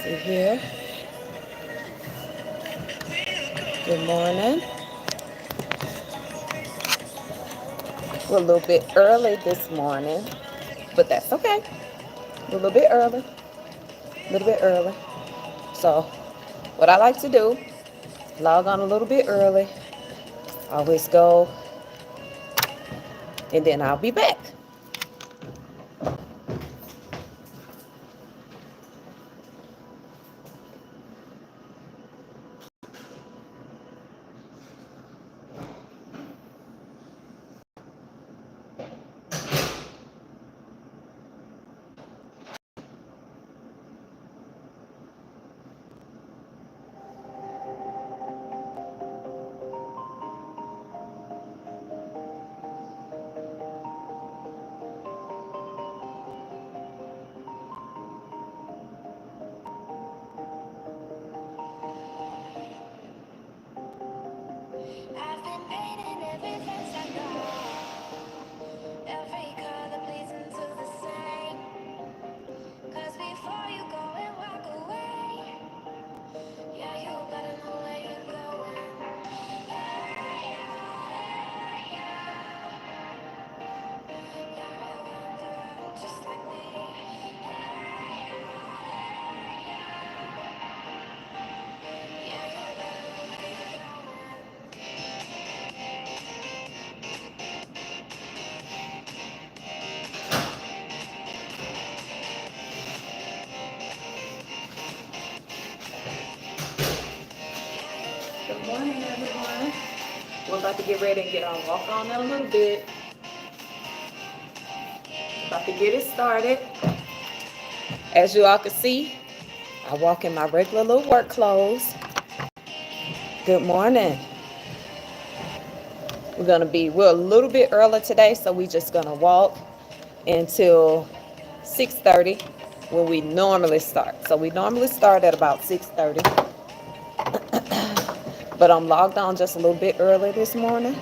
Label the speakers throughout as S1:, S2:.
S1: See here. Good morning. We're a little bit early this morning, but that's okay. We're a little bit early. A little bit early. So, what I like to do, log on a little bit early. Always go, and then I'll be back. Good morning, everyone. We're about to get ready and get our walk on in a little bit. About to get it started. As you all can see, I walk in my regular little work clothes. Good morning. We're a little bit early today, so we're just gonna walk until 6:30 when we normally start. So we normally start at about 6:30. But I'm logged on just a little bit early this morning,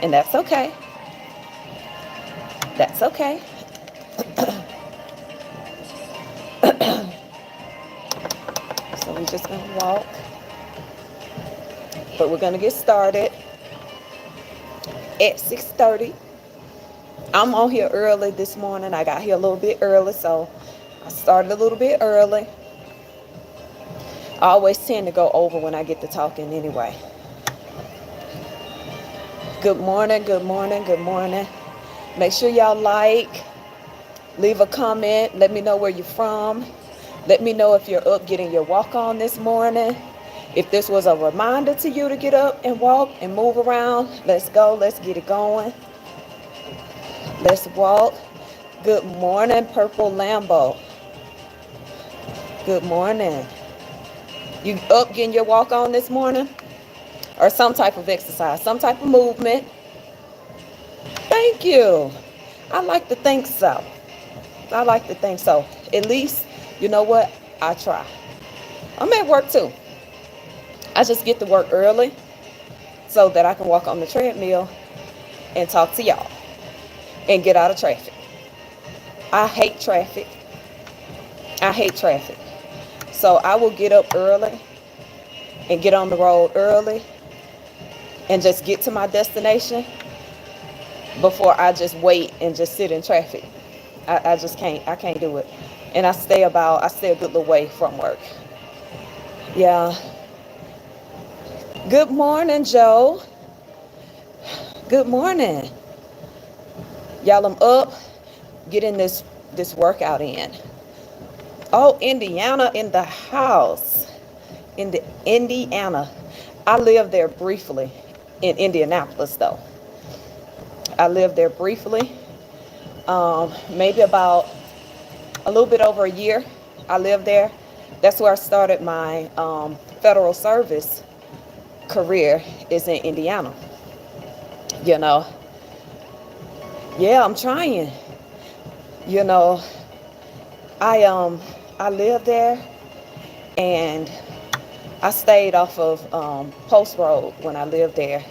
S1: and that's okay. That's okay. So we're just gonna walk, but we're gonna get started at 6:30. I'm on here early this morning. I got here a little bit early, so I started a little bit early. I always tend to go over when I get to talking anyway. Good morning, good morning, good morning. Make sure y'all leave a comment. Let me know where you're from. Let me know if you're up getting your walk on this morning. If this was a reminder to you to get up and walk and move around, let's go. Let's get it going. Let's walk. Good morning, Purple Lambo. Good morning. You up getting your walk on this morning? Or some type of exercise, some type of movement? Thank you. I like to think so. I like to think so. At least, you know what? I try. I'm at work too. I just get to work early so that I can walk on the treadmill and talk to y'all and get out of traffic. I hate traffic. I hate traffic. So I will get up early and get on the road early and just get to my destination before I just wait and just sit in traffic. I just can't. I can't do it. And I stay a good little way from work. Yeah. Good morning, Joe. Good morning. Y'all, I'm up getting this workout in. Oh, Indiana in the house. Indiana. I lived there briefly in Indianapolis, though. I lived there briefly. Maybe about a little bit over a year. I lived there. That's where I started my federal service career, is in Indiana. You know, yeah, I'm trying. You know, I lived there, and I stayed off of Post Road when I lived there,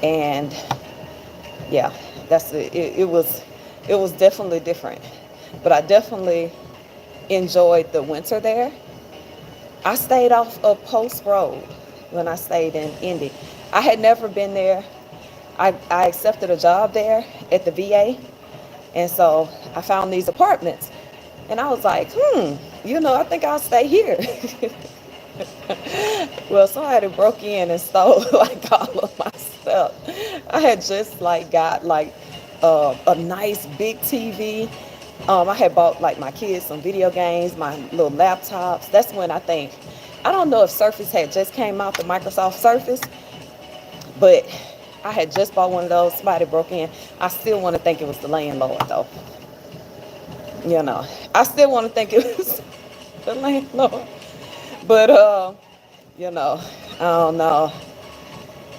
S1: and yeah, that's it. It was definitely different, but I definitely enjoyed the winter there. I stayed off of Post Road when I stayed in Indy. I had never been there. I accepted a job there at the VA. And so I found these apartments. And I was like, I think I'll stay here. Well, somebody broke in and stole like all of my stuff. I had just like got like a nice big TV. I had bought like my kids some video games, my little laptops. That's when I don't know if Surface had just came out, the Microsoft Surface, but I had just bought one of those. Somebody broke in. I still want to think it was the landlord though. I still want to think it was the landlord. But, I don't know.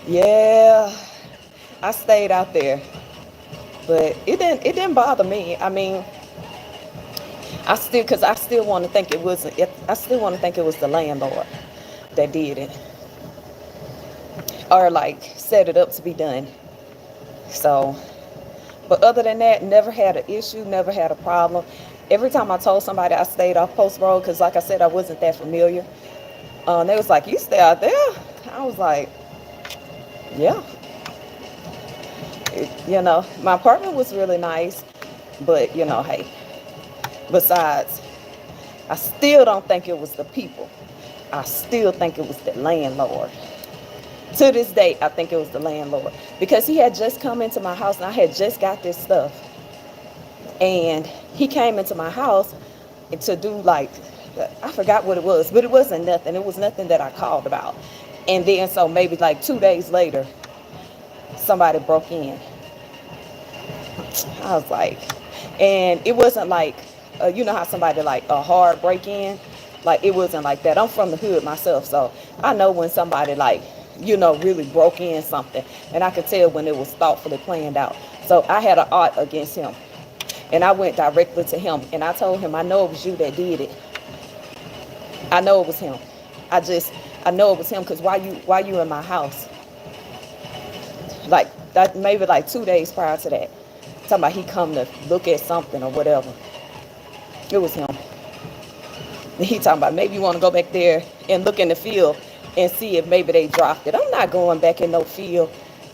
S1: Yeah, I stayed out there. But it didn't bother me. I mean, I still want to think it was the landlord that did it. Or like set it up to be done. So, but other than that, never had an issue, never had a problem. Every time I told somebody I stayed off Post Road, because like I said, I wasn't that familiar. They was like, "You stay out there?" I was like, "Yeah." My apartment was really nice, but hey. Besides, I still don't think it was the people. I still think it was the landlord. To this day, I think it was the landlord because he had just come into my house and I had just got this stuff. And he came into my house to do like, I forgot what it was, but it wasn't nothing. It was nothing that I called about. And then so maybe like 2 days later, somebody broke in. I was like, and it wasn't like, you know how somebody like a hard break in? Like it wasn't like that. I'm from the hood myself, so I know when somebody like, really broke in something. And I could tell when it was thoughtfully planned out. So I had an ought against him. And I went directly to him. And I told him, I know it was you that did it. I know it was him. I know it was him because why you in my house? Like that, maybe like 2 days prior to that. Talking about he come to look at something or whatever. It was him. And he talking about maybe you want to go back there and look in the field and see if maybe they dropped it. I'm not going back in no field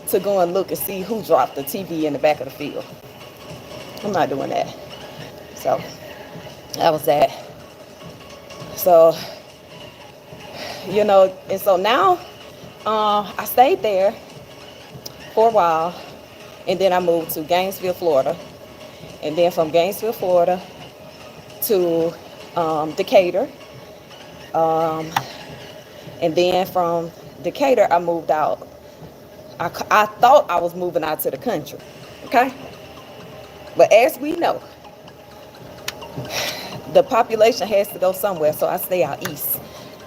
S1: to go and look and see who dropped the TV in the back of the field. I'm not doing that. So that was that. So, and so now I stayed there for a while, and then I moved to Gainesville, Florida. And then from Gainesville, Florida to Decatur. And then from Decatur, I moved out. I thought I was moving out to the country, okay? But as we know, the population has to go somewhere, so I stay out east.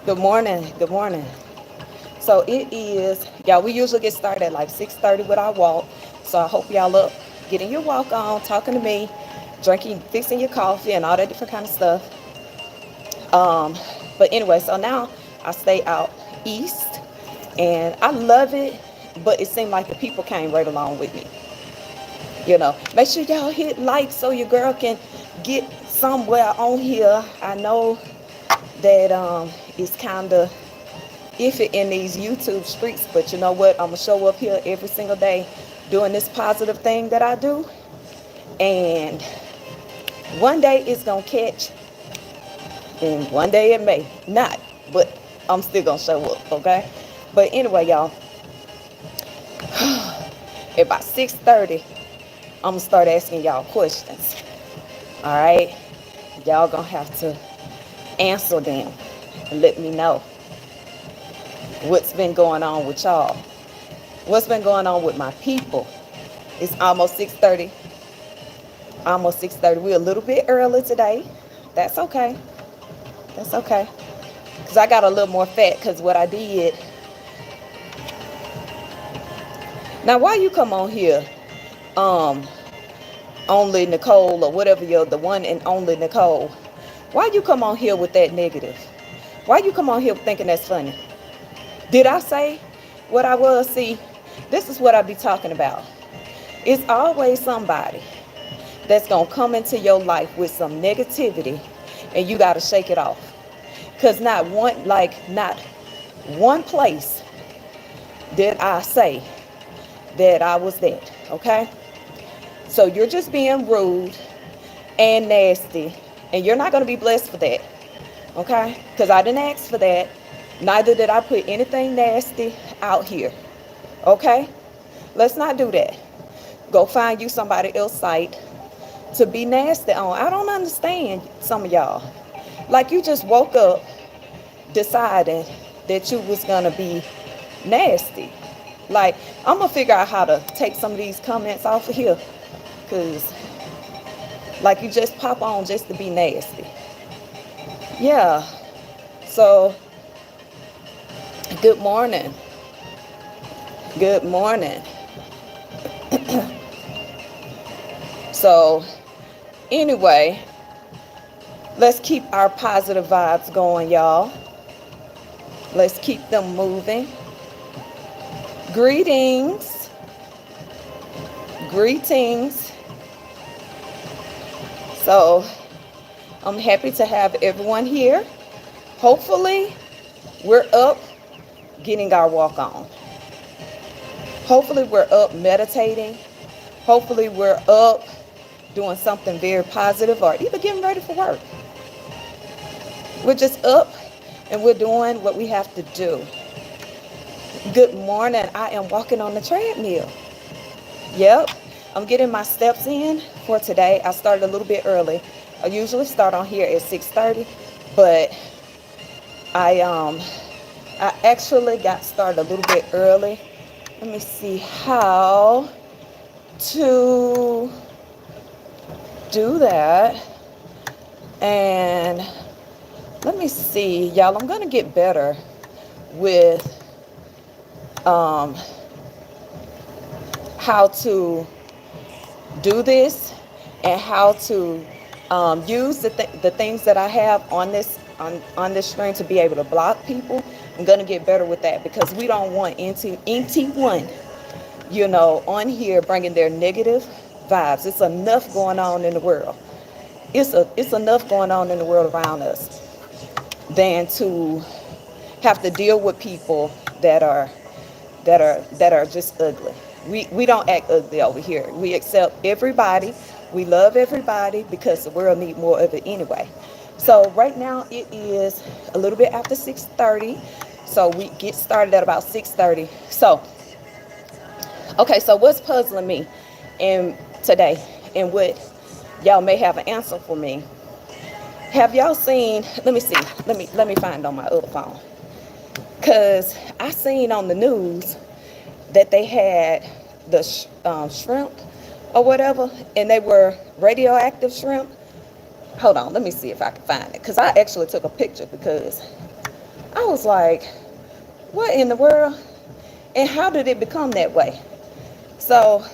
S1: Good morning, good morning. So it is, y'all, we usually get started at like 6:30 with our walk. So I hope y'all up, getting your walk on, talking to me, drinking, fixing your coffee and all that different kind of stuff. But anyway, so now I stay out east and I love it, but it seemed like the people came right along with me. Make sure y'all hit like so your girl can get somewhere on here. I know that it's kind of iffy in these YouTube streets, but you know what? I'm going to show up here every single day doing this positive thing that I do. And one day it's going to catch and one day it may not, but I'm still going to show up, okay? But anyway, y'all, about 6:30, I'm going to start asking y'all questions, all right? Y'all going to have to answer them and let me know what's been going on with y'all. What's been going on with my people? It's almost 6:30. Almost 6:30. We're a little bit early today. That's okay. That's okay. Because I got a little more fat because what I did. Now, why you come on here? Only Nicole or whatever you're, the one and only Nicole. Why you come on here with that negative? Why you come on here thinking that's funny? Did I say what I was? See, this is what I be talking about. It's always somebody that's going to come into your life with some negativity and you got to shake it off. Because not one place did I say that I was that, okay? So you're just being rude and nasty, and you're not going to be blessed for that, okay? Because I didn't ask for that. Neither did I put anything nasty out here, okay? Let's not do that. Go find you somebody else's site to be nasty on. I don't understand some of y'all. Like you just woke up deciding that you was going to be nasty. Like, I'm going to figure out how to take some of these comments off of here. Because, like, you just pop on just to be nasty. Yeah. So, good morning. Good morning. So, anyway, let's keep our positive vibes going, y'all. Let's keep them moving. Greetings. Greetings. So, I'm happy to have everyone here. Hopefully, we're up getting our walk on. Hopefully, we're up meditating. Hopefully, we're up doing something very positive or even getting ready for work. We're just up and we're doing what we have to do. Good morning. I am walking on the treadmill. Yep. I'm getting my steps in for today. I started a little bit early. I usually start on here at 6:30, but I actually got started a little bit early. Let me see how to do that. And let me see, y'all, I'm going to get better with how to do this and how to use the things that I have on this screen to be able to block people. I'm going to get better with that because we don't want anyone, on here bringing their negative vibes. It's enough going on in the world. It's enough going on in the world around us than to have to deal with people that are just ugly. We don't act ugly over here. We accept everybody. We love everybody because the world needs more of it anyway. So right now it is a little bit after 6:30. So we get started at about 6:30. So, okay, so what's puzzling me today and what y'all may have an answer for me. Have y'all seen, let me see, let me find on my other phone. Because I seen on the news that they had the shrimp or whatever, and they were radioactive shrimp. Hold on, let me see if I can find it. Because I actually took a picture because I was like, what in the world? And how did it become that way? So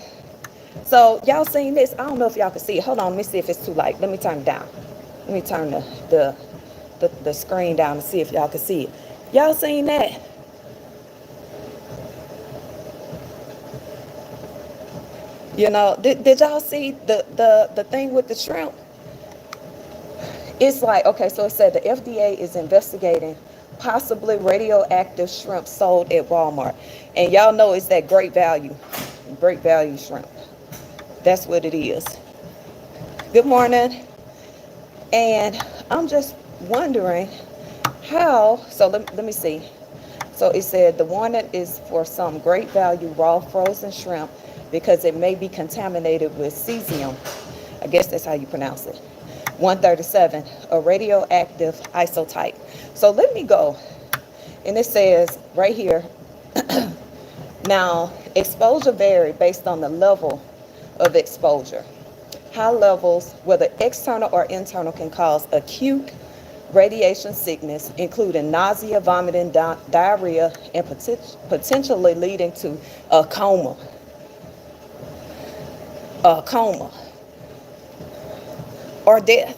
S1: y'all seen this? I don't know if y'all can see it. Hold on, let me see if it's too light. Let me turn it down. Let me turn the screen down to see if y'all can see it. Y'all seen that? Did y'all see the thing with the shrimp? It's like, okay, so it said the FDA is investigating possibly radioactive shrimp sold at Walmart. And y'all know it's that great value shrimp. That's what it is. Good morning. And I'm just wondering how, so let me see. So it said the warning is for some great value raw frozen shrimp because it may be contaminated with cesium. I guess that's how you pronounce it. 137, a radioactive isotype. So let me go. And it says right here, now exposure vary based on the level of exposure. High levels, whether external or internal, can cause acute radiation sickness, including nausea, vomiting, diarrhea, and potentially leading to a coma. Or death.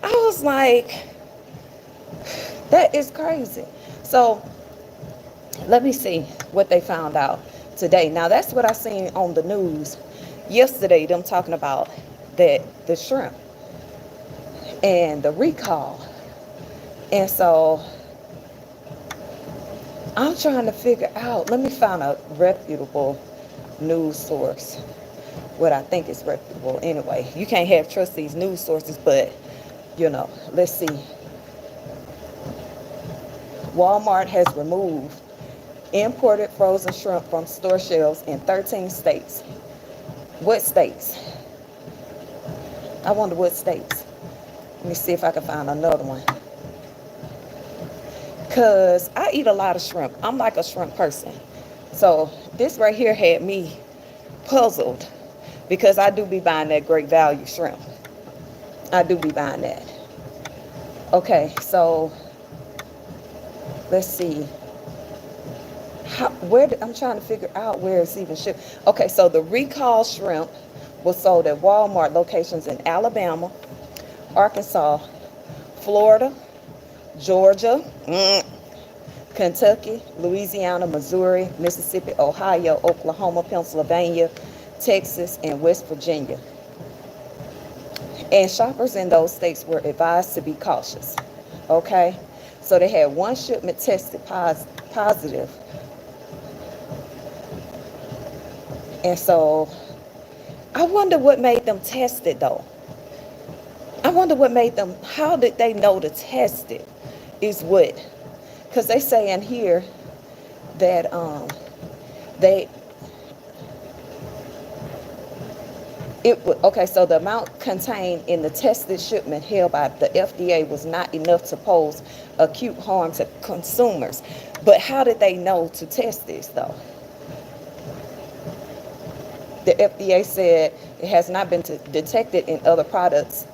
S1: I was like, that is crazy. So let me see what they found out today. Now that's what I seen on the news yesterday, them talking about that the shrimp. and the recall. And so I'm trying to figure out, let me find a reputable news source. What I think is reputable anyway. You can't trust these news sources, but let's see. Walmart has removed imported frozen shrimp from store shelves in 13 states. What states? I wonder what states. Let me see if I can find another one. Because I eat a lot of shrimp. I'm like a shrimp person. So this right here had me puzzled because I do be buying that Great Value shrimp. I do be buying that. Okay, so let's see. I'm trying to figure out where it's even shipped. Okay, so the recall shrimp was sold at Walmart locations in Alabama, Arkansas, Florida, Georgia, Kentucky, Louisiana, Missouri, Mississippi, Ohio, Oklahoma, Pennsylvania, Texas, and West Virginia. And shoppers in those states were advised to be cautious. Okay, so they had one shipment tested positive. And so I wonder what made them test it though. I wonder what made them, how did they know to test it is what, because they say in here that okay, so the amount contained in the tested shipment held by the FDA was not enough to pose acute harm to consumers. But how did they know to test this though? The FDA said it has not been detected in other products,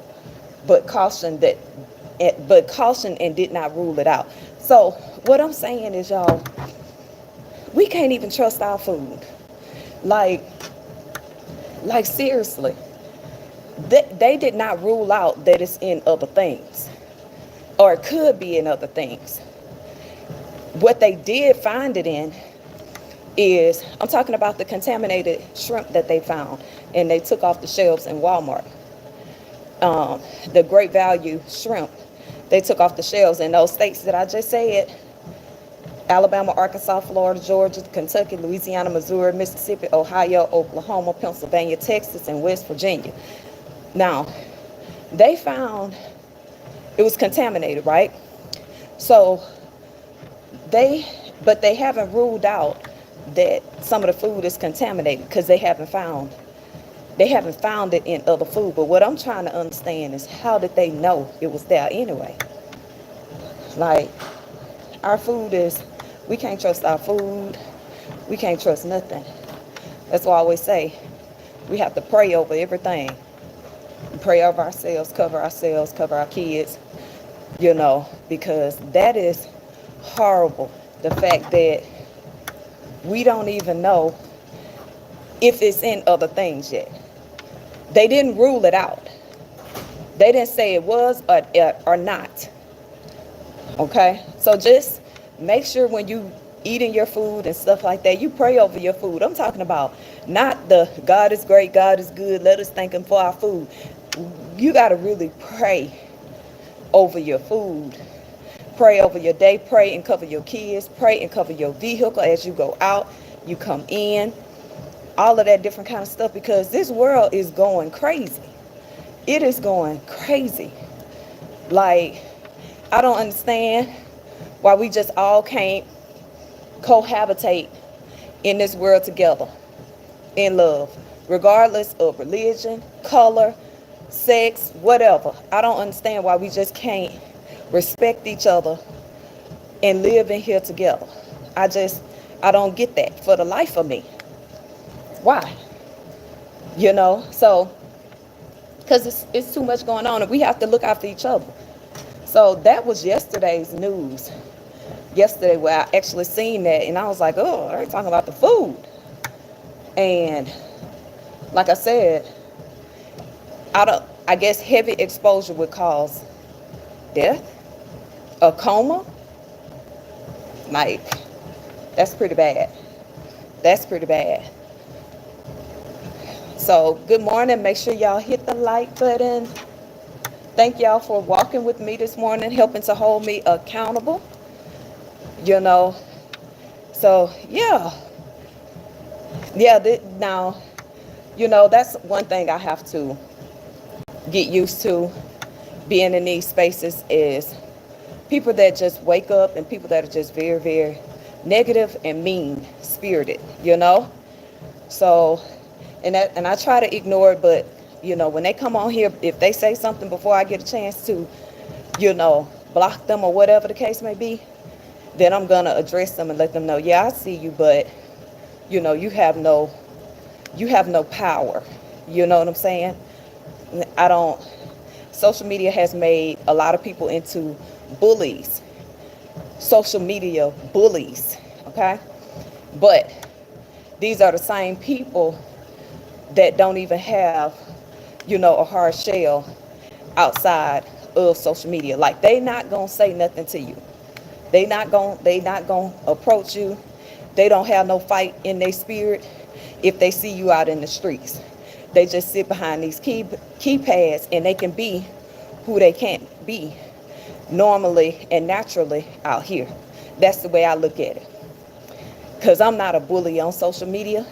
S1: but cautioned and did not rule it out. So what I'm saying is, y'all, we can't even trust our food. Like seriously, they did not rule out that it's in other things, or it could be in other things. What they did find it in is, I'm talking about the contaminated shrimp that they found and they took off the shelves in Walmart. The Great Value shrimp, they took off the shelves in those states that I just said: Alabama, Arkansas, Florida, Georgia, Kentucky, Louisiana, Missouri, Mississippi, Ohio, Oklahoma, Pennsylvania, Texas, and West Virginia. Now, they found it was contaminated, right? So but they haven't ruled out that some of the food is contaminated because they haven't found it in other food. But what I'm trying to understand is, how did they know it was there anyway? Like, our food is, we can't trust our food. We can't trust nothing. That's why I always say we have to pray over everything. Pray over ourselves, cover our kids, because that is horrible. The fact that we don't even know if it's in other things yet. They didn't rule it out. They didn't say it was or not. Okay? So just make sure when you eating your food and stuff like that, you pray over your food. I'm talking about not the God is great, God is good, let us thank him for our food. You got to really pray over your food. Pray over your day. Pray and cover your kids. Pray and cover your vehicle as you go out, you come in. All of that different kind of stuff, because this world is going crazy. It is going crazy. Like, I don't understand why we just all can't cohabitate in this world together in love, regardless of religion, color, sex, whatever. I don't understand why we just can't respect each other and live in here together. I don't get that for the life of me. Why? So, because it's too much going on and we have to look after each other. So that was yesterday's news. Yesterday, where I actually seen that, and I was like, oh, they're talking about the food. And like I said, I guess heavy exposure would cause death, a coma. Like, that's pretty bad. That's pretty bad. So good morning. Make sure y'all hit the like button. Thank y'all for walking with me this morning, helping to hold me accountable. You know, so yeah, now, that's one thing I have to get used to being in these spaces is people that just wake up and people that are just very, very negative and mean spirited, So, and I try to ignore it, but when they come on here, if they say something before I get a chance to, block them or whatever the case may be, then I'm gonna address them and let them know, yeah, I see you, but you have no power. You know what I'm saying? I don't. Social media has made a lot of people into bullies. Social media bullies, okay? But these are the same people that don't even have, a hard shell outside of social media. Like, they not gonna say nothing to you. They not gonna approach you. They don't have no fight in their spirit if they see you out in the streets. They just sit behind these keypads and they can be who they can't be normally and naturally out here. That's the way I look at it. Because I'm not a bully on social media.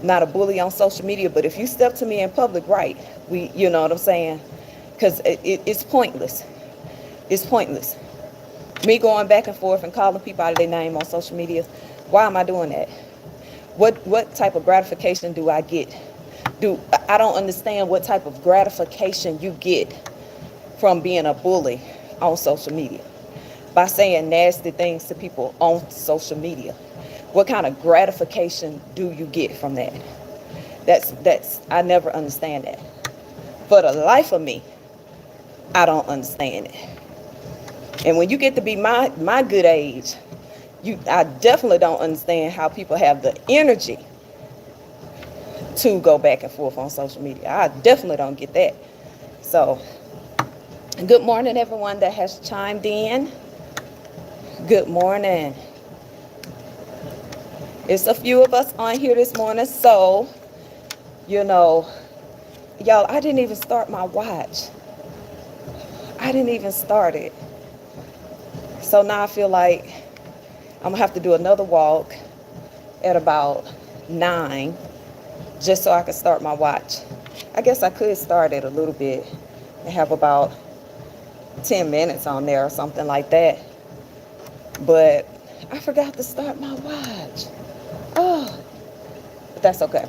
S1: Not a bully on social media, but if you step to me in public, right, you know what I'm saying? Because it's pointless. It's pointless. Me going back and forth and calling people out of their name on social media, why am I doing that? What type of gratification do I get? I don't understand what type of gratification you get from being a bully on social media by saying nasty things to people on social media. What kind of gratification do you get from that? That's I never understand that. For the life of me, I don't understand it. And when you get to be my good age, I definitely don't understand how people have the energy to go back and forth on social media. I definitely don't get that. So, good morning, everyone that has chimed in. Good morning. It's a few of us on here this morning, so, y'all, I didn't even start my watch. I didn't even start it. So now I feel like I'm going to have to do another walk at about 9 just so I can start my watch. I guess I could start it a little bit and have about 10 minutes on there or something like that. But I forgot to start my watch. Oh, but that's okay.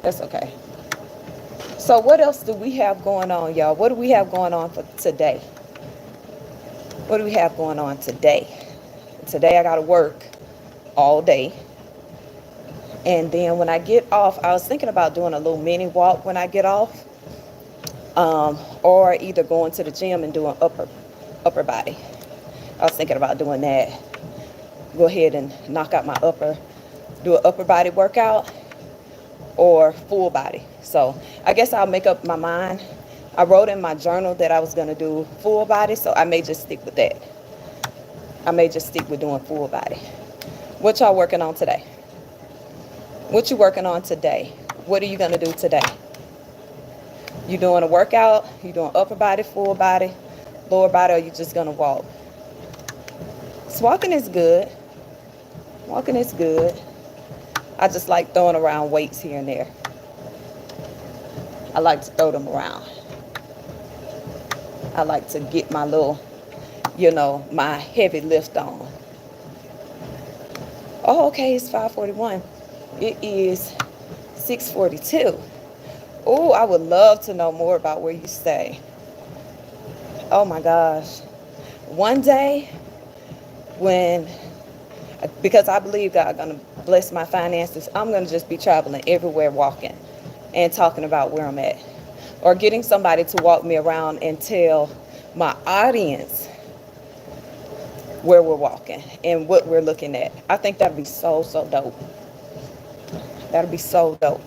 S1: That's okay. So what else do we have going on, y'all? What do we have going on for today? What do we have going on today? Today I got to work all day. And then when I get off, I was thinking about doing a little mini walk when I get off. Or either going to the gym and doing upper body. I was thinking about doing that. Go ahead and knock out my do an upper body workout or full body. So I guess I'll make up my mind. I wrote in my journal that I was going to do full body, so I may just stick with that. I may just stick with doing full body. What y'all working on today? What you working on today? What are you going to do today? You doing a workout? You doing upper body, full body, lower body, or you just going to walk? So walking is good. Walking is good. I just like throwing around weights here and there. I like to throw them around. I like to get my little, my heavy lift on. Oh, okay, it's 5:41. It is 6:42. Oh, I would love to know more about where you stay. Oh my gosh. One day, because I believe God gonna bless my finances, I'm gonna just be traveling everywhere walking and talking about where I'm at. Or getting somebody to walk me around and tell my audience where we're walking and what we're looking at. I think that'd be so dope. That'd be so dope.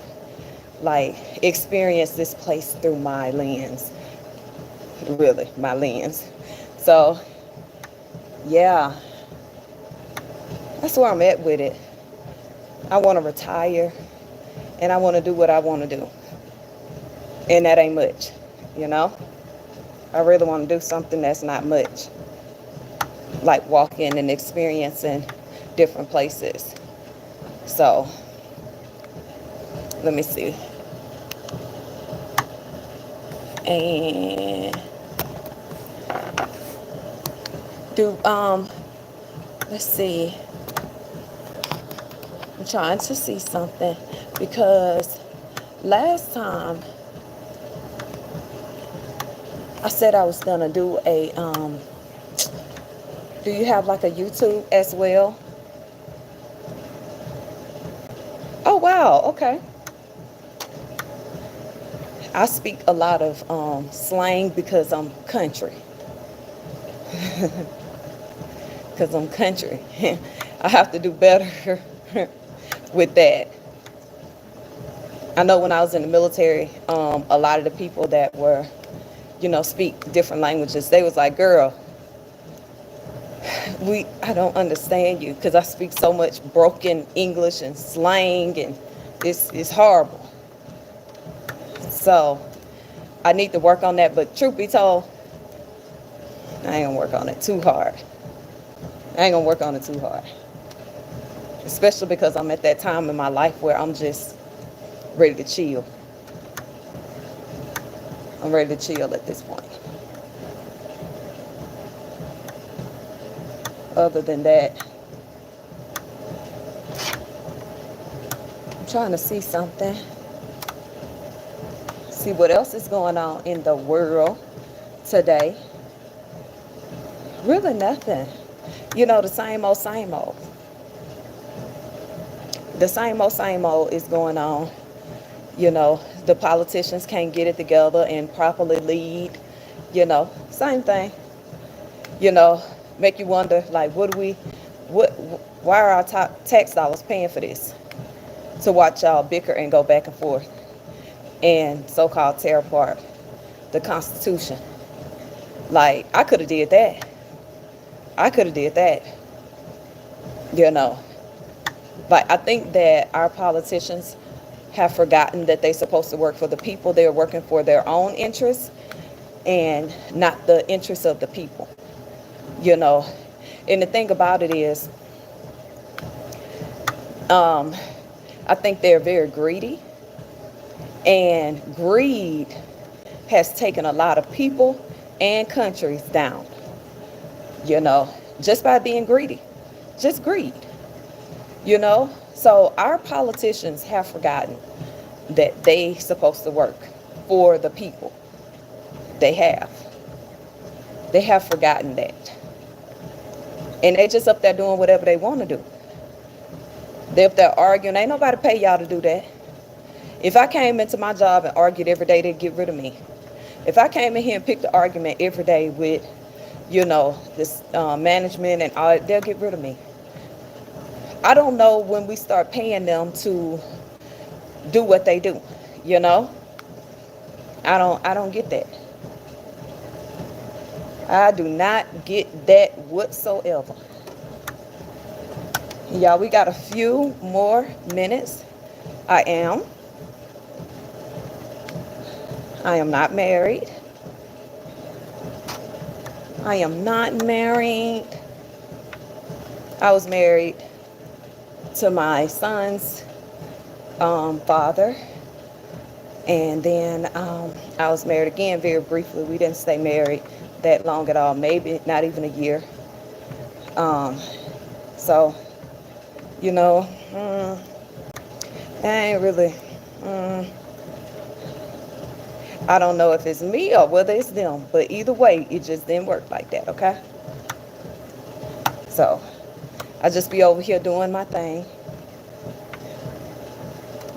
S1: Like, experience this place through my lens. Really, my lens. So, yeah. That's where I'm at with it. I want to retire, and I want to do what I want to do. And that ain't much, I really want to do something that's not much, like walking and experiencing different places. So let me see. And do let's see. I'm trying to see something because last time I said I was gonna do a do you have like a YouTube as well? Oh wow, okay. I speak a lot of slang because I'm country. Because I'm country. I have to do better with that. I know when I was in the military, a lot of the people that were, speak different languages, they was like, girl, I don't understand you because I speak so much broken English and slang, and it's horrible. So I need to work on that, but truth be told, I ain't gonna work on it too hard. Especially because I'm at that time in my life where I'm just ready to chill. I'm ready to chill at this point. Other than that, I'm trying to see something. See what else is going on in the world today. Really nothing. The same old, same old. The same old is going on. The politicians can't get it together and properly lead. Same thing. Make you wonder, like, why are our tax dollars paying for this? To watch y'all bicker and go back and forth and so-called tear apart the Constitution. Like, I could have did that. But I think that our politicians have forgotten that they're supposed to work for the people. They're working for their own interests and not the interests of the people. And the thing about it is, I think they're very greedy, and greed has taken a lot of people and countries down, just by being greedy, just greed, so our politicians have forgotten that they supposed to work for the people. They have forgotten that. And they just up there doing whatever they want to do. They're up there arguing. Ain't nobody pay y'all to do that. If I came into my job and argued every day, they'd get rid of me. If I came in here and picked the argument every day with, this management and all, they'll get rid of me. I don't know when we start paying them to do what they do. I don't get that. I do not get that whatsoever. Y'all, we got a few more minutes. I am not married. I am not married. I was married to my son's father. And then I was married again very briefly. We didn't stay married that long at all, maybe not even a year. So, I ain't really, I don't know if it's me or whether it's them, but either way, it just didn't work like that, okay? So, I just be over here doing my thing,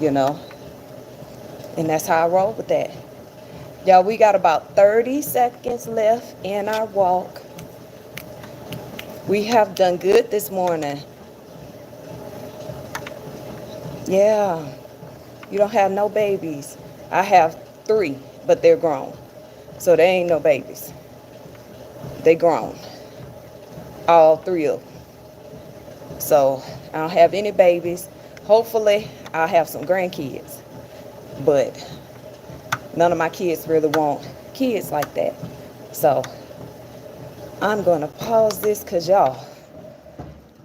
S1: and that's how I roll with that. Y'all, we got about 30 seconds left in our walk. We have done good this morning. Yeah, you don't have no babies. I have 3, but they're grown. So they ain't no babies. They grown. All 3 of them. So I don't have any babies. Hopefully I'll have some grandkids. But none of my kids really want kids like that. So I'm going to pause this because y'all,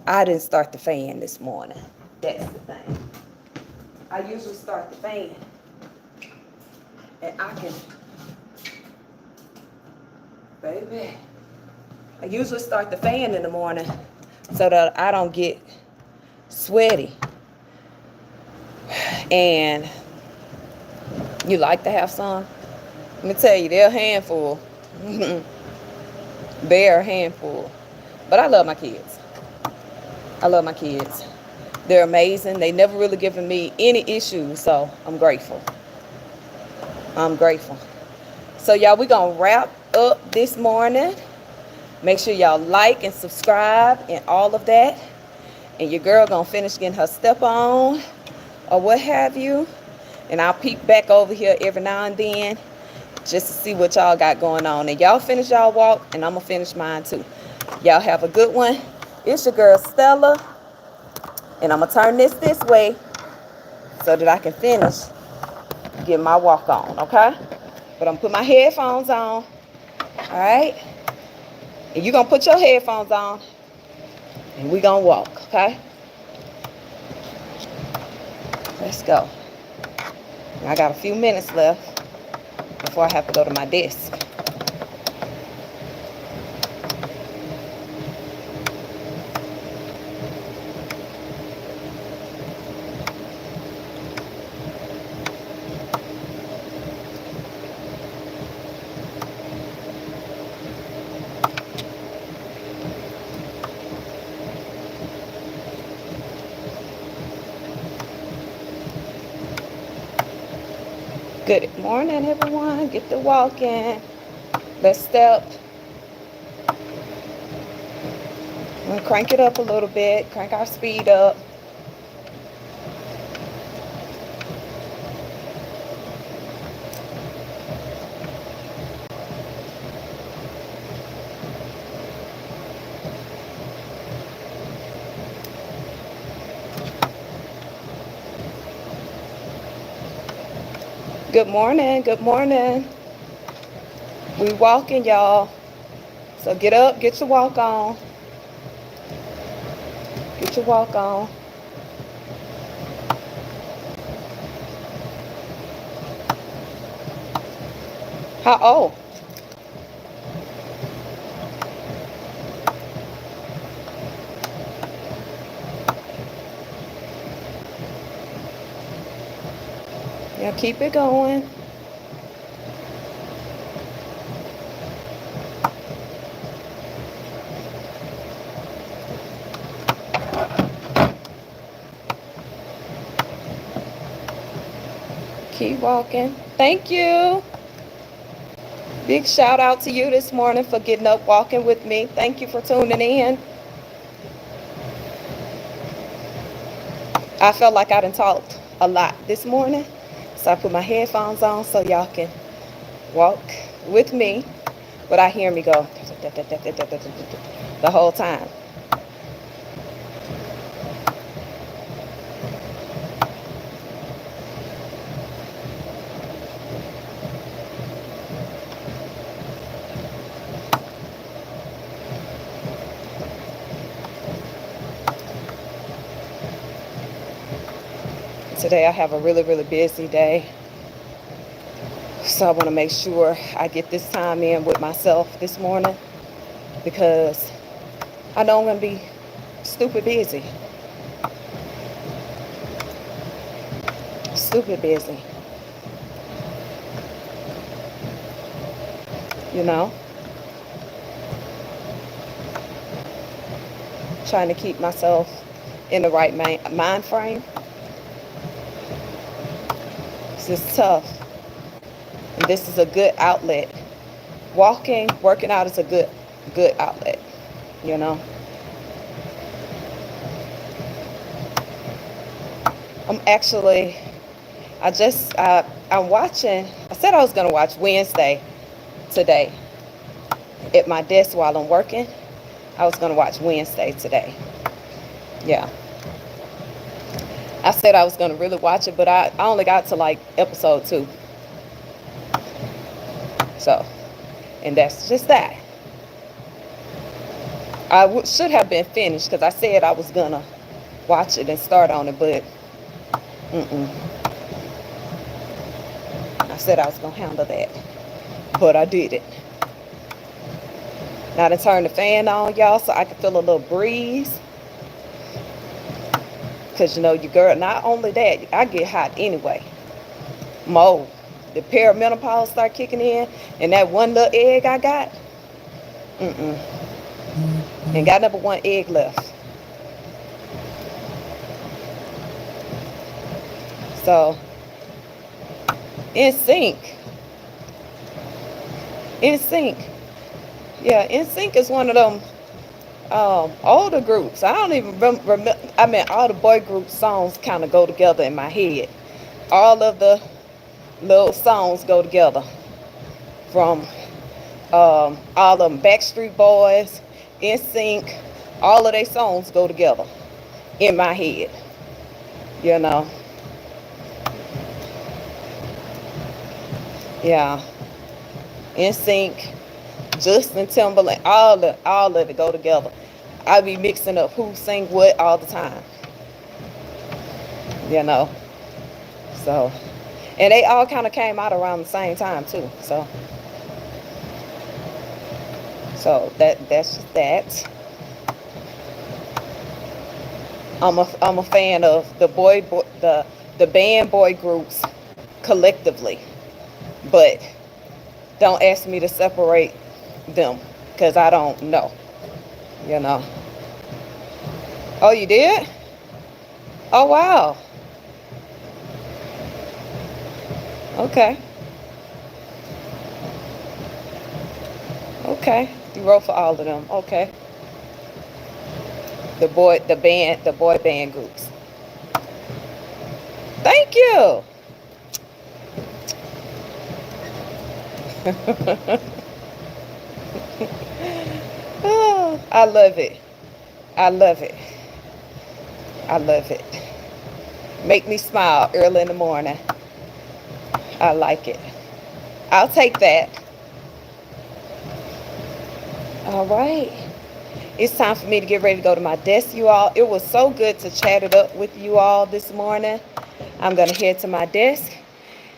S1: I didn't start the fan this morning. That's the thing. I usually start the fan and baby, I usually start the fan in the morning so that I don't get sweaty. And you like to have some? Let me tell you, they're a handful. They're a handful. But I love my kids. I love my kids. They're amazing. They never really given me any issues, so I'm grateful. I'm grateful. So y'all, we're going to wrap up this morning. Make sure y'all like and subscribe and all of that. And your girl going to finish getting her step on or what have you. And I'll peek back over here every now and then just to see what y'all got going on. And y'all finish y'all walk, and I'm going to finish mine too. Y'all have a good one. It's your girl Stella. And I'm going to turn this way so that I can finish getting my walk on, okay? But I'm going to put my headphones on, all right? And you're going to put your headphones on, and we're going to walk, okay? Let's go. I got a few minutes left before I have to go to my desk. Good morning, everyone. Get to walking. Let's step. I'm going to crank it up a little bit. Crank our speed up. Good morning. Good morning. We walking, y'all. So get up. Get your walk on. Get your walk on. How old? Yeah, keep it going. Keep walking. Thank you. Big shout out to you this morning for getting up walking with me. Thank you for tuning in. I felt like I done talked a lot this morning. So I put my headphones on so y'all can walk with me. But I hear me go the whole time. Today I have a really, really busy day. So I want to make sure I get this time in with myself this morning because I know I'm going to be stupid busy. Stupid busy. You know? Trying to keep myself in the right mind frame. This is tough. And this is a good outlet. Walking, working out is a good outlet, you know. I'm watching, I said I was going to watch Wednesday today at my desk while I'm working. I was going to watch Wednesday today. Yeah. I said I was going to really watch it, but I only got to like episode 2. So And that's just that. Should have been finished because I said I was gonna watch it and start on it, but I said I was gonna handle that, but I did it. Now to turn the fan on, y'all, so I can feel a little breeze. Because, you know, your girl, not only that, I get hot anyway. Mo, the perimenopause start kicking in, and that one little egg I got, and got number one egg left. So, NSYNC. Yeah, NSYNC is one of them older groups. I don't even remember. I mean, all the boy group songs kind of go together in my head. All of the little songs go together. From all of them, Backstreet Boys, NSYNC, all of their songs go together in my head. You know. Yeah. NSYNC, Justin Timberlake, all of it go together. I be mixing up who sing what all the time. You know. So, and they all kind of came out around the same time too. So that's just that. I'm a fan of the band boy groups collectively, but don't ask me to separate them because I don't know. You know. Oh, you did? Oh, wow. Okay. Okay. You wrote for all of them. Okay. The boy band groups. Thank you. Oh, I love it. I love it. I love it. Make me smile early in the morning. I like it. I'll take that. All right. It's time for me to get ready to go to my desk, you all. It was so good to chat it up with you all this morning. I'm going to head to my desk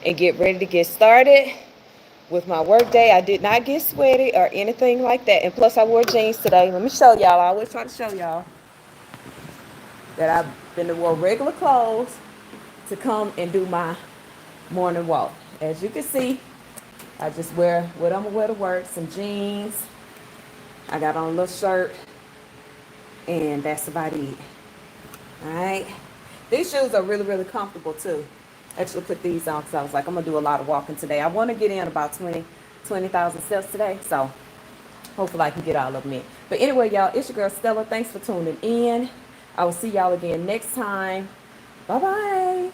S1: and get ready to get started with my work day. I did not get sweaty or anything like that. And plus, I wore jeans today. Let me show y'all. I always try to show y'all that I've been to wear regular clothes to come and do my morning walk. As you can see, I just wear what I'm going to wear to work. Some jeans. I got on a little shirt. And that's about it. All right. These shoes are really, really comfortable too. I actually put these on because I was like, I'm going to do a lot of walking today. I want to get in about 20,000 steps today. So hopefully I can get all of them in. But anyway, y'all, it's your girl Stella. Thanks for tuning in. I will see y'all again next time. Bye-bye.